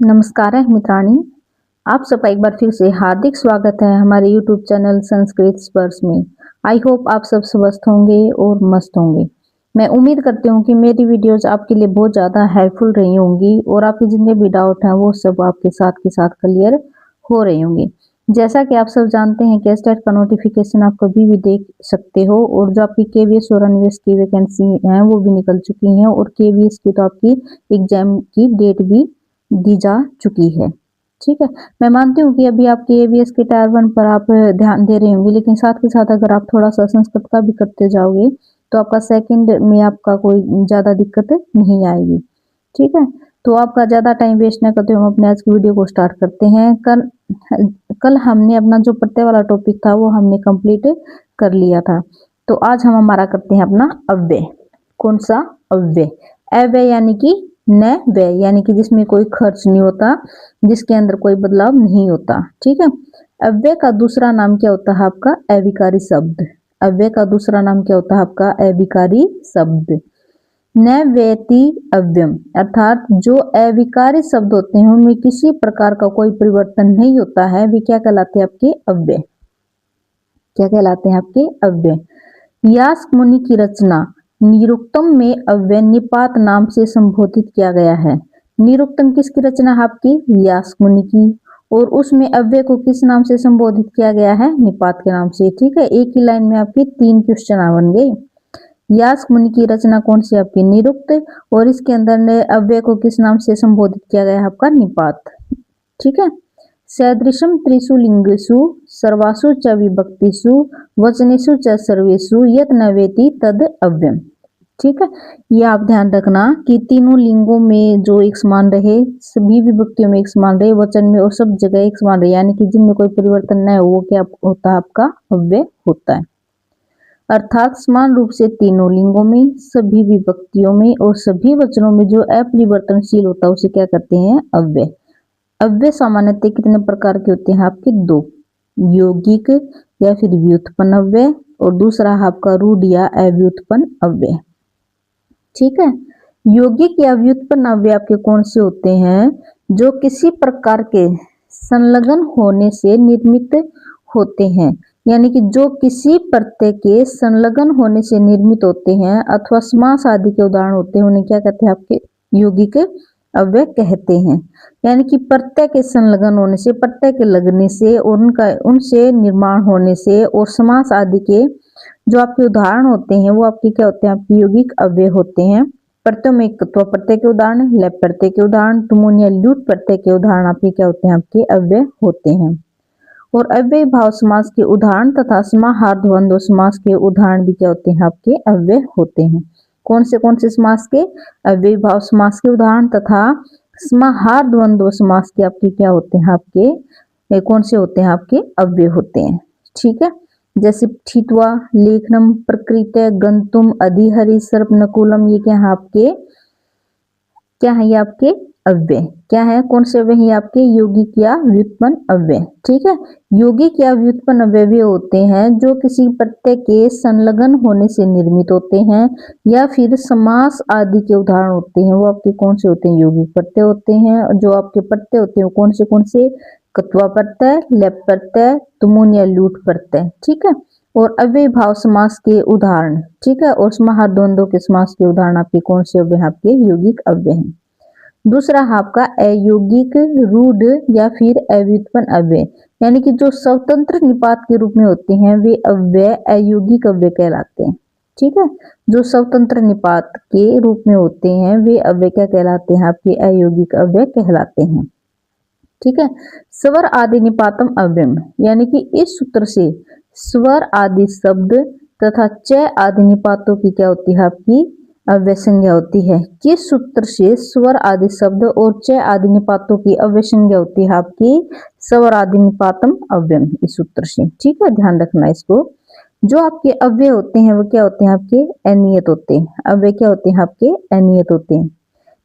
नमस्कार है मित्राणी। आप सबका एक बार फिर से हार्दिक स्वागत है हमारे YouTube चैनल संस्कृत स्पर्श में। आई होप आप सब स्वस्थ होंगे और मस्त होंगे। मैं उम्मीद करती हूँ कि मेरी वीडियोस आपके लिए बहुत ज़्यादा हेल्पफुल रही होंगी और आपके जितने भी डाउट हैं वो सब आपके साथ के साथ क्लियर हो रहे होंगे। जैसा कि आप सब जानते हैं कि टेट का नोटिफिकेशन आप कभी भी देख सकते हो और जो आपकी KVS और अनवीएस की वैकेंसी हैं वो भी निकल चुकी हैं और KVS की तो आपकी एग्जाम की डेट भी दी जा चुकी है। ठीक है, मैं मानती हूँ कि अभी आपके ABS के टायर 1 पर आप ध्यान दे रहे होंगे, लेकिन साथ के साथ अगर आप थोड़ा सा संस्कृत का भी करते जाओगे तो आपका सेकंड में आपका कोई ज़्यादा दिक्कत नहीं आएगी। ठीक है, तो आपका ज़्यादा टाइम वेस्ट ना करते हुए हम अपने आज की वीडियो को स्टार्ट करते हैं। कल हमने अपना जो प्रत्यय वाला टॉपिक था वो हमने कंप्लीट कर लिया था। तो आज हम हमारा करते हैं अपना अव्यय। कौन सा अव्यय? अव्यय यानी कि न व्यय, यानी कि जिसमें कोई खर्च नहीं होता, जिसके अंदर कोई बदलाव नहीं होता। ठीक है, अव्यय का दूसरा नाम क्या होता है? आपका अविकारी शब्द। अव्यय का दूसरा नाम क्या होता है? आपका अविकारी शब्द। न व्यति अव्ययम, अर्थात जो अविकारी शब्द होते हैं उनमें किसी प्रकार का कोई परिवर्तन नहीं होता है, वे क्या कहलाते हैं? आपके अव्यय। क्या कहलाते हैं? आपके अव्यय। यास्क मुनि की रचना निरुक्तम में अव्यय निपात नाम से संबोधित किया गया है। निरुक्तम किसकी रचना है? आपकी यास्क मुनि की। और उसमें अव्यय को किस नाम से संबोधित किया गया है? निपात के नाम से। ठीक है, एक ही लाइन में आपकी 3 क्वेश्चन बन गए। यास्क मुनि की रचना कौन सी? आपकी निरुक्त। और इसके अंदर ने अव्यय को किस नाम से संबोधित किया गया है? आपका निपात। ठीक है, सदृशम त्रिषु लिंगेषु सर्वासु च विभक्तिषु वचनेषु च सर्वेषु यत् न वेति तद अव्ययम्। ठीक है, ये आप ध्यान रखना कि तीनों लिंगों में जो एक समान रहे, सभी विभक्तियों में एक समान रहे, वचन में और सब जगह एक समान रहे, यानी कि जिनमें कोई परिवर्तन न हो, वो क्या होता है? आपका अव्यय होता है। अर्थात समान रूप से तीनों लिंगों में, सभी विभक्तियों में और सभी वचनों में जो अपरिवर्तनशील होता है उसे क्या करते हैं? अव्यय। अव्यय सामान्यतः कितने प्रकार के होते हैं? आपके 2, यौगिक या फिर व्युत्पन्न अव्यय और दूसरा आपका रूढ़ या अव्युत्पन्न अव्यय। ठीक है, यौगिक या व्युत्पन्न अव्यय आपके कौन से होते हैं? जो किसी प्रकार के संलग्न होने से निर्मित होते हैं, यानी कि जो किसी प्रत्यय के संलग्न होने से निर्मित होते हैं अथवा समास आदि के उदाहरण होते हैं, उन्हें क्या कहते हैं? आपके यौगिक अव्यय कहते हैं। यानी कि प्रत्यय के संलग्न होने से, प्रत्यय के लगने से और उनसे निर्माण होने से और समास आदि के जो आपके उदाहरण होते हैं वो आपके क्या होते हैं? आपके यौगिक अव्यय होते हैं। प्रत्यय में त्व प्रत्यय के उदाहरण, लैप प्रत्यय के उदाहरण, तुमुन या ल्यूट प्रत्यय के उदाहरण आपके क्या होते हैं? आपके अव्यय होते हैं। और अव्यय भाव समास के उदाहरण तथा समाहार द्वंद्व समास के उदाहरण भी क्या होते हैं? आपके अव्यय होते हैं। कौन से समास के? अव्यय भाव समास के उदाहरण तथा समाहार द्वंद्व समास के आपके क्या होते हैं? आपके कौन से होते हैं? आपके अव्यय होते हैं। ठीक है, जैसे ठित्वा, लेखनम, प्रकृत्य, गंतुम, अधिहरि, सर्पनकुलम, ये क्या है? आपके क्या है? ये आपके अव्यय। क्या है? कौन से अव्यय हैं? आपके यौगिक या व्युत्पन्न अव्यय। ठीक है, यौगिक या व्युत्पन्न अव्यय वे होते हैं जो किसी प्रत्यय के संलग्न होने से निर्मित होते हैं या फिर समास आदि के उदाहरण होते हैं। वो आपके कौन से होते हैं? यौगिक प्रत्यय होते हैं। जो आपके प्रत्यय होते हैं कौन से? कत्वा प्रत्यय, लेप प्रत्यय, तुमुन या लूट प्रत्यय। ठीक है, और अव्यय भाव समास के उदाहरण। ठीक है, और समाहार द्वंद्व के समास के उदाहरण आपके कौन से अव्यय? आपके यौगिक अव्यय हैं। दूसरा आपका अयौगिक, रूढ़ या फिर अव्युत्पन्न अव्यय, यानी कि जो स्वतंत्र निपात के रूप में होते हैं वे अव्यय अयौगिक अव्यय कहलाते हैं। ठीक है, जो स्वतंत्र निपात के रूप में होते हैं वे अव्यय क्या कहलाते हैं? आपके अयौगिक अव्यय कहलाते हैं। ठीक है, स्वर आदि निपातम अव्ययम, यानी कि इस सूत्र से स्वर आदि शब्द तथा च आदि निपातों की क्या होती है? आपकी अव्यय संज्ञा होती है। किस सूत्र से स्वर आदि शब्द और च आदि निपातों की अव्यय संज्ञा होती है? आपकी स्वर आदि निपातम अव्ययम, इस सूत्र से। ठीक है, ध्यान रखना इसको। जो आपके अव्यय होते हैं वो क्या होते हैं? आपके अनियत होते हैं। अव्यय क्या होते हैं? आपके अनियत होते हैं।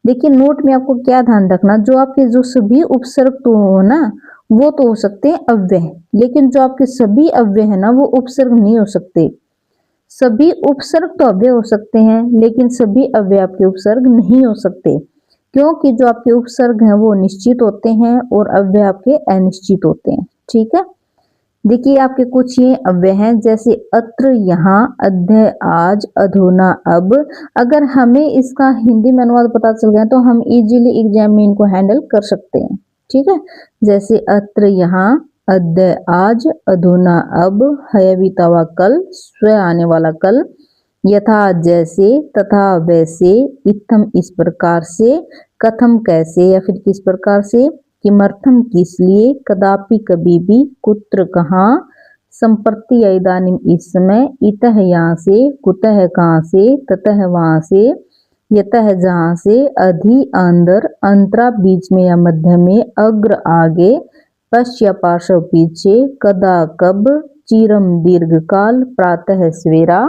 देखिए नोट में आपको क्या ध्यान रखना, जो आपके जो सभी उपसर्ग तो हो ना वो तो हो सकते हैं अव्यय, लेकिन जो आपके सभी अव्यय है ना वो उपसर्ग नहीं हो सकते। सभी उपसर्ग तो अव्यय हो सकते हैं लेकिन सभी अव्यय आपके उपसर्ग नहीं हो सकते। क्योंकि जो आपके उपसर्ग हैं वो निश्चित होते हैं और अव्यय आपके अनिश्चित होते हैं। ठीक है, देखिए आपके कुछ ये अव्यय हैं, जैसे अत्र, यहाँ, अद्य, आज, अधुना, अब। अगर हमें इसका हिंदी में अनुवाद पता चल गया तो हम इजीली एग्जाम में इनको हैंडल कर सकते हैं। ठीक है, जैसे अत्र यहाँ, अद्य आज, अधुना अब, है बीता हुआ कल, स्व आने वाला कल, यथा जैसे, तथा वैसे, इत्थम इस प्रकार से, कथम कैसे या फिर किस प्रकार से, किमर्थम किस लिए, कदापि कभी भी, कुत्र कहाँ, संप्रति या इदानीम इस समय, इतः यहाँ से, कुतः कहाँ से, ततः वहाँ से, यतः जहाँ से, अधि अंदर, अंतरा बीच में या मध्य में, अग्र आगे, पश्च या पार्श्व पीछे, कदा कब, चिरम दीर्घ काल, प्रातः सवेरा,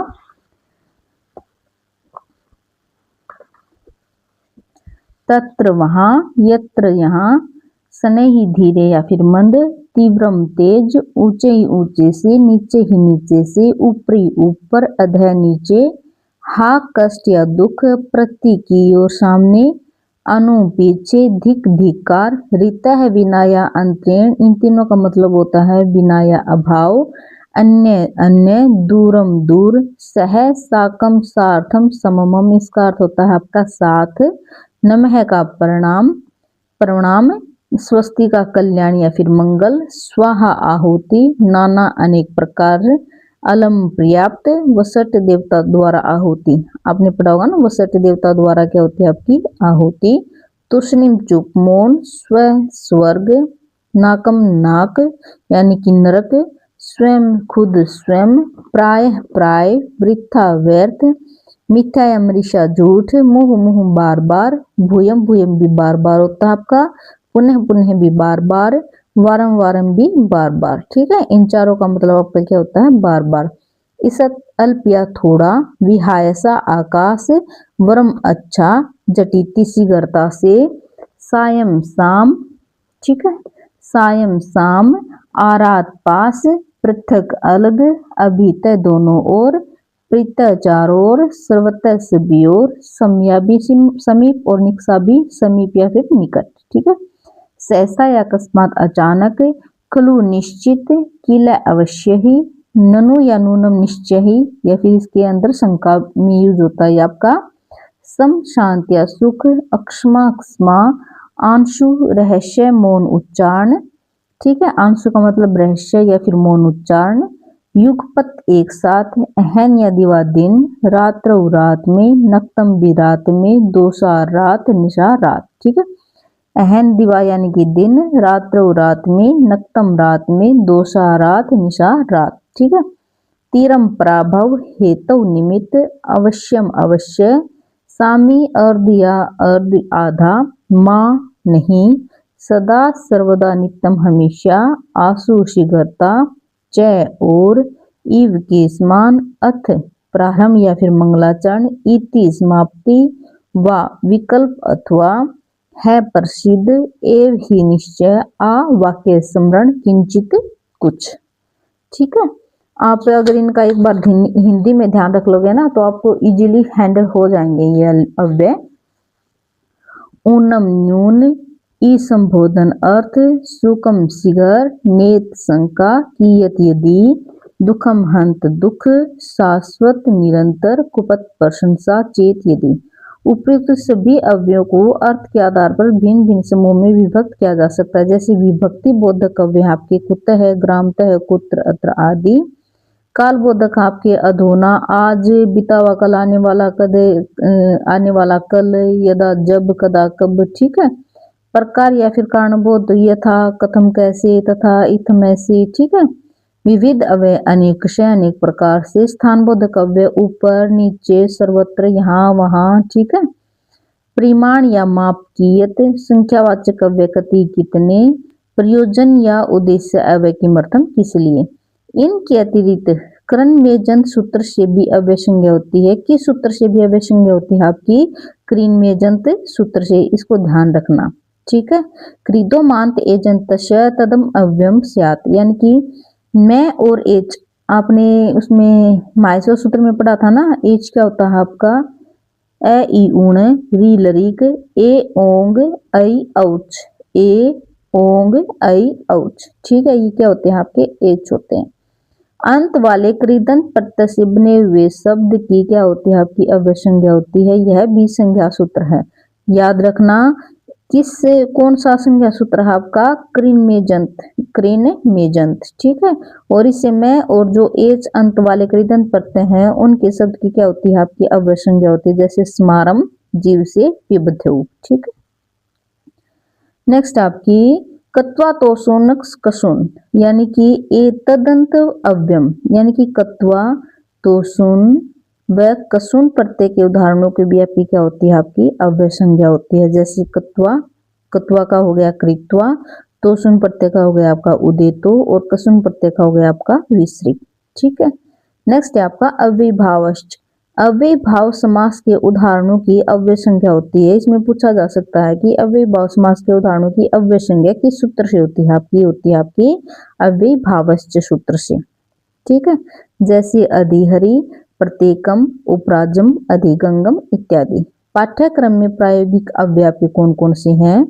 तत्र वहाँ, यत्र यहाँ, स्नेही धीरे या फिर मंद, तीव्रम तेज, ऊंचे ही ऊंचे से, नीचे ही नीचे से, ऊपरी ऊपर, अधः नीचे, हा कष्ट या दुख, प्रति की ओर सामने, अनु पीछे, धिक धिकार, ऋतः बिना या अंतरेण, इन तीनों का मतलब होता है बिना या अभाव, अन्य अन्य, दूरम दूर, सह साकम सार्थम सममम, इसका अर्थ होता है आपका साथ, नमः का परिणाम प्रणाम, स्वस्ति का कल्याण या फिर मंगल, स्वाहा आहुति, नाना अनेक प्रकार, अलम पर्याप्त, वसट देवता द्वारा आहुति, आपने पढ़ा होगा ना वसट देवता द्वारा क्या होती है आपकी आहुति, तुष्णिम चुप मौन, स्व स्वर्ग, नाकम नाक यानी कि नरक, स्वयं खुद स्वयं, प्राय प्राय, वृथा व्यर्थ, मिथ्या या मृषा झूठ, मुह मुह बार बार, भूयम भूयम भी बार बार होता है आपका, पुनः पुनः भी बार बार, वारम वारम भी बार बार। ठीक है, इन चारों का मतलब आपका क्या होता है बार बार। इस अल्प या थोड़ा, विहायसा आकाश, वरम अच्छा, जटिति शीघ्रता से, सायं शाम, ठीक है, सायं शाम, आरात पास, पृथक अलग, अभीत दोनों ओर, प्रीत चारों ओर, सर्वतः सभी ओर, समया भी समीप और निकसा भी समीप या फिर निकट। ठीक है, सहसा या अकस्मात अचानक, खलु निश्चित, किला अवश्य ही, ननु या नूनम निश्चय ही या फिर इसके अंदर शंका में यूज होता है आपका, सम शांत या सुख, अक्षमा क्षमा, आंशु रहस्य मौन उच्चारण। ठीक है, आंशु का मतलब रहस्य या फिर मौन उच्चारण, युगपत एक साथ, अहन या दिवा दिन, रात्र रात में, नक्तम भी रात में, दोषा रात, निशा रात। ठीक है, अहन दिवा यानी कि दिन, रात्र रात में, नक्तम रात में, दोषा रात, निशा रात। ठीक है, तीरम पराभव, हेतु निमित्त, अवश्यम अवश्य, सामी अर्ध या अर्ध आधा, माँ नहीं, सदा सर्वदा नित्यम हमेशा, आसु शीघ्रता, च और, इव के समान, अथ प्रारंभ या फिर मंगलाचरण, इति समाप्ति, व विकल्प अथवा, है प्रसिद्ध, एव ही निश्चय, आ वाक्य स्मरण, किंचित कुछ। ठीक है, आप अगर इनका एक बार हिंदी में ध्यान रख लोगे ना तो आपको इजीली हैंडल हो जाएंगे ये अव्यय। ऊनम न्यून, ई संबोधन अर्थ, सुकम शीघ्र, नेत शंका, कियत यदि, दुखम हंत दुख, शाश्वत निरंतर, कुपत प्रशंसा, चेत यदि। उपयुक्त सभी अव्ययों को अर्थ के आधार पर भिन्न भिन्न समूह में विभक्त किया जा सकता है। जैसे विभक्ति बोधक अव्यय आपके कुतः, ग्रामतः, कुत्र, अत्र आदि। काल बोधक आपके अधुना, आज, बीता हुआ कल, आने वाला कद, आने वाला कल, यदा जब, कदा कब। ठीक है, प्रकार या फिर कारण बोध, यथा कथम कैसे, तथा इत्थम ऐसे। ठीक है, विविध अव्यय अनेक से, अनेक प्रकार से। स्थान बोधक अव्यय ऊपर, नीचे, सर्वत्र, यहाँ वहाँ। ठीक है, परिमाण या माप, कियत। संख्यावाचक अव्यय कति, कितने। प्रयोजन या उद्देश्य अव्यय किमर्थम, किस लिए। इनके अतिरिक्त करण में जंत सूत्र से भी अव्यय संज्ञा होती है। किस सूत्र से भी अव्यय संज्ञा होती है आपकी, क्रीन में जंत सूत्र से, इसको ध्यान रखना। ठीक है, क्रीदोमांत एजंतस्य तदम अव्ययम स्यात्, यानी कि मैं और एच, आपने उसमें माहेश्वर सूत्र में पढ़ा था ना, एच क्या होता है आपका ए ई ऊण री लरीक ए ओंग आई औच, ए ओंग आई औच। ठीक है, ये क्या होते हैं आपके एच होते हैं। अंत वाले कृदंत प्रत्यय से बने हुए शब्द की क्या होती है आपकी अव्यय संज्ञा होती है। यह भी संज्ञा सूत्र है। याद रखना किस कौन सा संज्ञा सूत्र है आपका, कृन में जंत, कृन में जंत। ठीक है, और इससे मैं और जो एच अंत वाले कृदंत प्रत्यय हैं उनके शब्द की क्या होती है आपकी अव्यय संज्ञा होती है, जैसे स्मारम जीव से पिबध्यु। ठीक है, नेक्स्ट आपकी कत्वा तोसुन कसून, यानी कि ए तदंत अव्यम, यानी कि कत्वा तोसुन व कसून प्रत्यय के उदाहरणों के भी आपकी क्या होती है आपकी अव्यय संज्ञा होती है। जैसे कत्वा, कत्वा का हो गया कृत्वा, तोसुन प्रत्यय का हो गया आपका उदेतो, और कसून प्रत्यय का हो गया आपका विसृप। ठीक है, नेक्स्ट है आपका अव्ययभावश्च। अव्ययभाव समास के उदाहरणों की अव्यय संज्ञा होती है। इसमें पूछा जा सकता है कि अव्ययभाव समास के उदाहरणों की अव्यय संज्ञा किस सूत्र से होती है आपकी, होती है आपकी अव्ययभावश्च सूत्र से। ठीक है, जैसे अधिहरि, प्रत्येकम, उपराजम, अधिगंगम इत्यादि। पाठ्यक्रम में प्रायोगिक अव्यय आपके कौन कौन से हैं,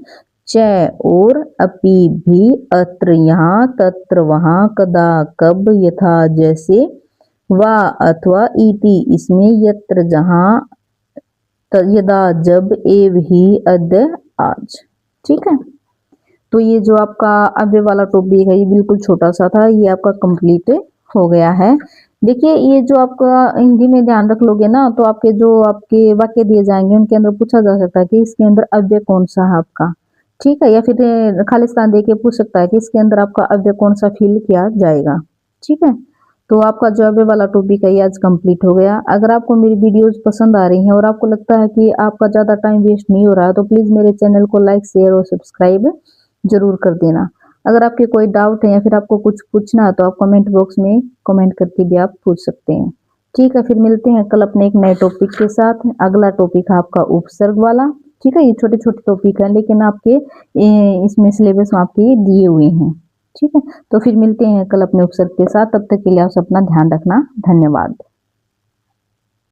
च और, अपि भी, अत्र यहाँ, तत्र वहां, कदा कब, यथा जैसे, वा अथवा, इति इसमें, यत्र जहां, यदा जब, एव ही, अद्य आज। ठीक है, तो ये जो आपका अव्यय वाला टॉपिक है ये बिल्कुल छोटा सा था, ये आपका कंप्लीट हो गया है। देखिए ये जो आपका हिंदी में ध्यान रख लोगे ना तो आपके जो आपके वाक्य दिए जाएंगे उनके अंदर पूछा जा सकता है कि इसके अंदर अव्यय कौन सा है आपका। ठीक है, या फिर खालिस्तान दे के पूछ सकता है कि इसके अंदर आपका अव्यय कौन सा फिल किया जाएगा। ठीक है, तो आपका जो अव्यय वाला टॉपिक है ये आज कंप्लीट हो गया। अगर आपको मेरी वीडियोस पसंद आ रही हैं और आपको लगता है कि आपका ज़्यादा टाइम वेस्ट नहीं हो रहा तो प्लीज़ मेरे चैनल को लाइक, शेयर और सब्सक्राइब जरूर कर देना। अगर आपके कोई डाउट है या फिर आपको कुछ पूछना है तो आप कमेंट बॉक्स में कमेंट करके भी आप पूछ सकते हैं। ठीक है, फिर मिलते हैं कल अपने एक नए टॉपिक के साथ। अगला टॉपिक है आपका उपसर्ग वाला। ठीक है, ये छोटे छोटे टॉपिक है लेकिन आपके इसमें सिलेबस में आपके दिए हुए हैं। ठीक है, तो फिर मिलते हैं कल अपने उपसर्ग के साथ। तब तक के लिए आप अपना ध्यान रखना। धन्यवाद।